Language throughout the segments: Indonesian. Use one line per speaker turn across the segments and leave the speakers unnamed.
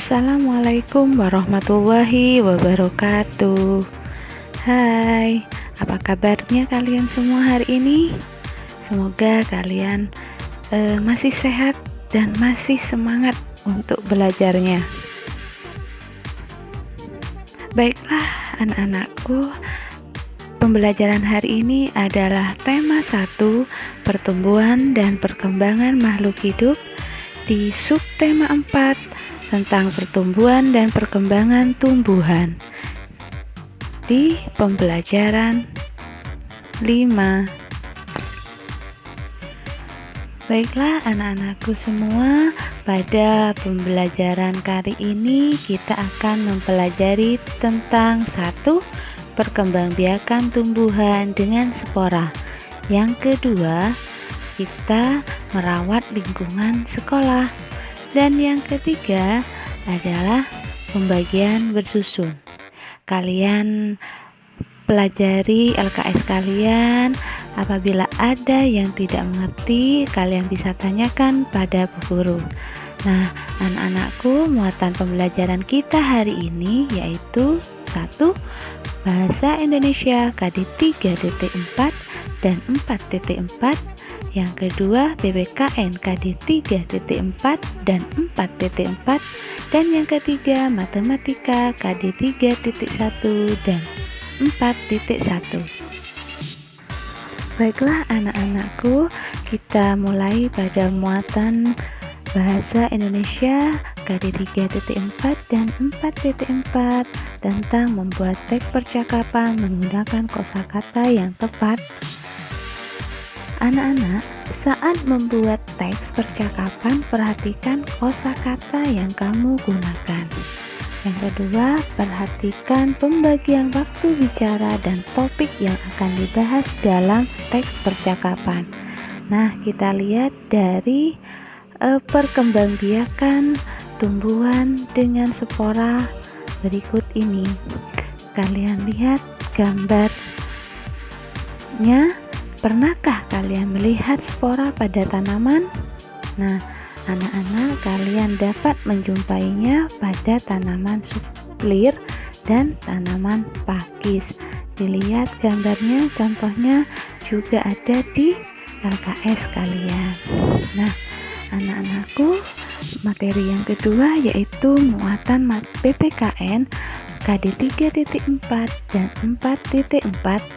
Assalamualaikum warahmatullahi wabarakatuh. Hai, apa kabarnya kalian semua hari ini? Semoga kalian masih sehat dan masih semangat untuk belajarnya. Baiklah anak-anakku, pembelajaran hari ini adalah tema 1, pertumbuhan dan perkembangan makhluk hidup, di subtema 4 tentang pertumbuhan dan perkembangan tumbuhan di pembelajaran 5. Baiklah anak-anakku semua, pada pembelajaran kali ini kita akan mempelajari tentang 1. Perkembangbiakan tumbuhan dengan spora. Yang kedua, kita merawat lingkungan sekolah. Dan yang ketiga adalah pembagian bersusun. Kalian pelajari LKS kalian. Apabila ada yang tidak mengerti, kalian bisa tanyakan pada Bu Guru. Nah, anak-anakku, muatan pembelajaran kita hari ini yaitu 1. Bahasa Indonesia KD 3.4 dan 4.4. Yang kedua, PPKN KD 3.4 dan 4.4. Dan yang ketiga, Matematika KD 3.1 dan 4.1. Baiklah anak-anakku, kita mulai pada muatan Bahasa Indonesia KD 3.4 dan 4.4 tentang membuat teks percakapan menggunakan kosakata yang tepat. Anak-anak, saat membuat teks percakapan, perhatikan kosakata yang kamu gunakan. Yang kedua, perhatikan pembagian waktu bicara dan topik yang akan dibahas dalam teks percakapan. Nah, kita lihat dari perkembangbiakan tumbuhan dengan spora berikut ini. Kalian lihat gambarnya. Pernahkah kalian melihat spora pada tanaman? Nah, anak-anak, kalian dapat menjumpainya pada tanaman suplir dan tanaman pakis. Dilihat gambarnya, contohnya juga ada di LKS kalian. Nah, anak-anakku, materi yang kedua yaitu muatan PPKN KD 3.4 dan 4.4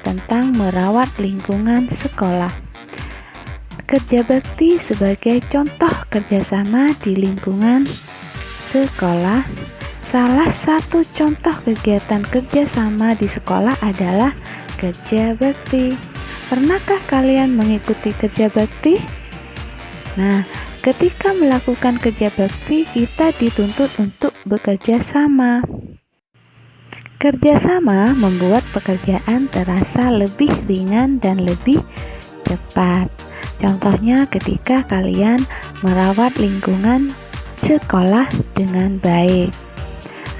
tentang merawat lingkungan sekolah. Kerja bakti sebagai contoh kerjasama di lingkungan sekolah. Salah satu contoh kegiatan kerjasama di sekolah adalah kerja bakti. Pernahkah kalian mengikuti kerja bakti? Nah, ketika melakukan kerja bakti, kita dituntut untuk bekerja sama. Kerjasama membuat pekerjaan terasa lebih ringan dan lebih cepat. Contohnya ketika kalian merawat lingkungan sekolah dengan baik.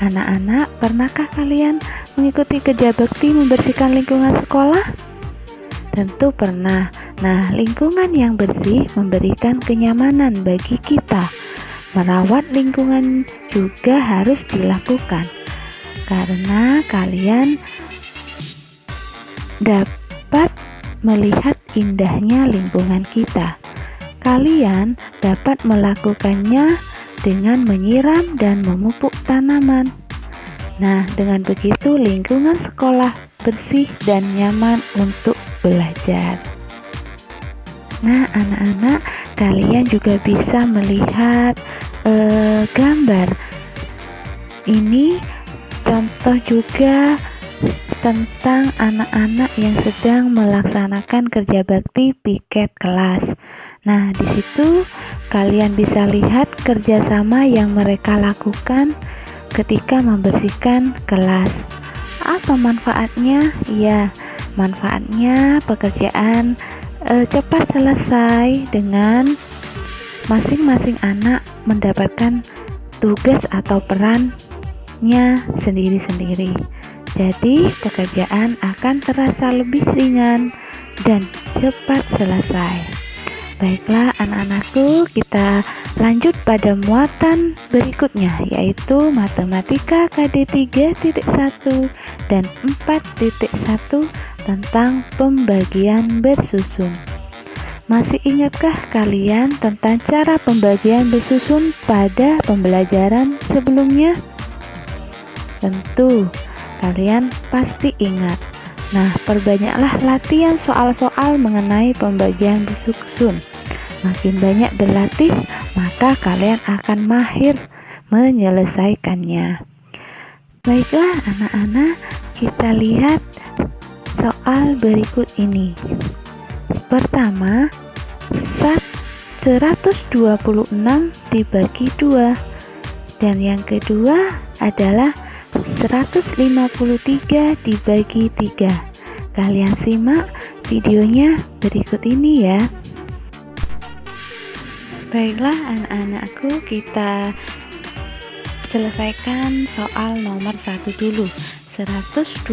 Anak-anak, pernahkah kalian mengikuti kerja bakti membersihkan lingkungan sekolah? Tentu pernah. Nah, lingkungan yang bersih memberikan kenyamanan bagi kita. Merawat lingkungan juga harus dilakukan, karena kalian dapat melihat indahnya lingkungan kita. Kalian dapat melakukannya dengan menyiram dan memupuk tanaman. Nah, dengan begitu lingkungan sekolah bersih dan nyaman untuk belajar. Nah, anak-anak, kalian juga bisa melihat gambar ini. Contoh juga tentang anak-anak yang sedang melaksanakan kerja bakti piket kelas. Nah, di situ kalian bisa lihat kerjasama yang mereka lakukan ketika membersihkan kelas. Apa manfaatnya? Ya, manfaatnya pekerjaan cepat selesai dengan masing-masing anak mendapatkan tugas atau peran sendiri-sendiri. Jadi pekerjaan akan terasa lebih ringan dan cepat selesai. Baiklah anak-anakku, kita Lanjut pada muatan berikutnya, yaitu Matematika KD 3.1 dan 4.1 tentang pembagian bersusun. Masih ingatkah kalian tentang cara pembagian bersusun pada pembelajaran sebelumnya? Tentu, kalian pasti ingat. Nah, perbanyaklah latihan soal-soal mengenai pembagian bersusun. Makin banyak berlatih, maka kalian akan mahir menyelesaikannya. Baiklah anak-anak, kita lihat soal berikut ini. Pertama, 126 dibagi 2. Dan yang kedua adalah 153 dibagi 3. Kalian simak videonya berikut ini ya. Baiklah anak-anakku, kita selesaikan soal nomor 1 dulu. 126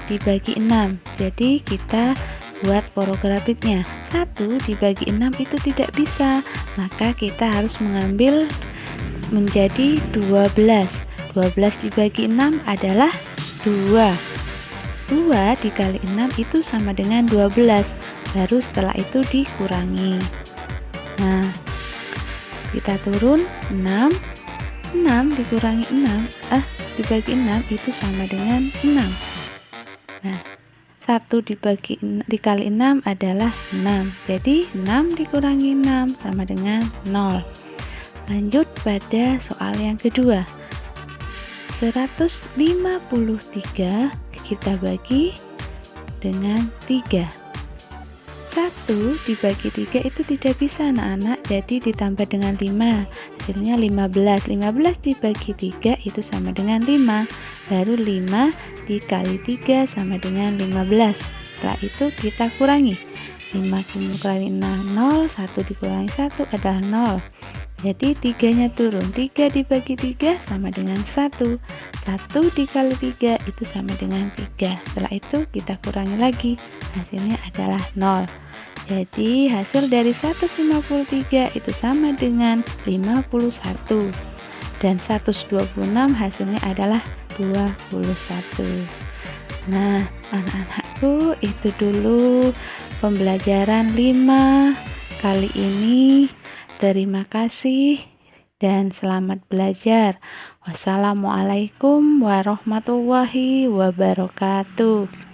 dibagi 6. Jadi kita buat porografitnya. 1 dibagi 6 itu tidak bisa, maka kita harus mengambil menjadi 12. 12 dibagi 6 adalah 2. 2 dikali 6 itu sama dengan 12. Baru setelah itu dikurangi. Nah, kita turun 6. 6 dikurangi 6 dibagi 6 itu sama dengan 6. Nah, 1 dikali 6 adalah 6. Jadi 6 dikurangi 6 sama dengan 0. Lanjut pada soal yang kedua. 153 kita bagi dengan 3. 1 dibagi 3 itu tidak bisa anak-anak, jadi ditambah dengan 5, hasilnya 15. 15 dibagi 3 itu sama dengan 5. Baru 5 dikali 3 sama dengan 15. Setelah itu kita kurangi. 5 dikurangi 0, 1 dikurangi 1 adalah 0. Jadi 3-nya turun. 3 dibagi 3 sama dengan 1. 1 dikali 3 itu sama dengan 3. Setelah itu kita kurangi lagi. Hasilnya adalah 0. Jadi hasil dari 153 itu sama dengan 51. Dan 126 hasilnya adalah 21. Nah, anak-anakku, itu dulu pembelajaran 5 kali ini. Terima kasih dan selamat belajar. Wassalamualaikum warahmatullahi wabarakatuh.